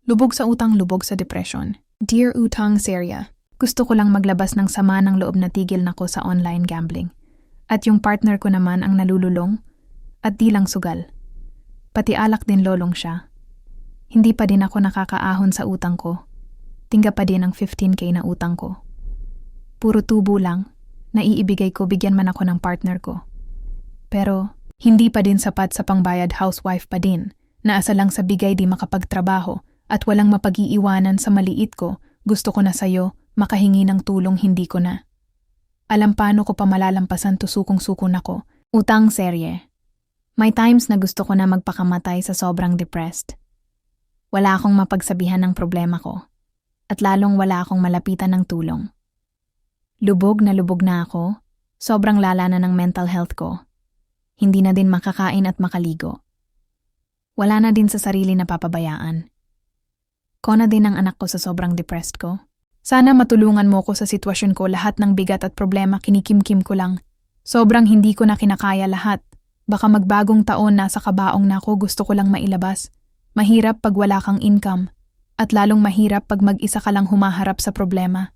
Lubog sa utang, lubog sa depression. Dear Utang Seria, gusto ko lang maglabas ng sama ng loob na tigil na ko sa online gambling. At yung partner ko naman ang nalululong at di lang sugal. Pati alak din lolong siya. Hindi pa din ako nakakaahon sa utang ko. Tingga pa din ang 15K na utang ko. Puro tubo lang, naiibigay ko bigyan man ako ng partner ko. Pero hindi pa din sapat sa pangbayad, housewife pa din. Naasa lang sa bigay di makapagtrabaho at walang mapag-iiwanan sa maliit ko. Gusto ko na sayo, makahingi ng tulong hindi ko na. Alam paano ko pa malalampasan to, sukong-sukon ako. Utang serye. May times na gusto ko na magpakamatay sa sobrang depressed. Wala akong mapagsabihan ng problema ko. At lalong wala akong malapitan ng tulong. Lubog na ako. Sobrang lala na ng mental health ko. Hindi na din makakain at makaligo. Wala na din sa sarili na papabayaan. Kona din ang anak ko sa sobrang depressed ko. Sana matulungan mo ko sa sitwasyon ko, lahat ng bigat at problema kinikimkim ko lang. Sobrang hindi ko na kinakaya lahat. Baka magbagong taon nasa kabaong na ako, gusto ko lang mailabas. Mahirap pag wala kang income. At lalong mahirap pag mag-isa ka lang humaharap sa problema.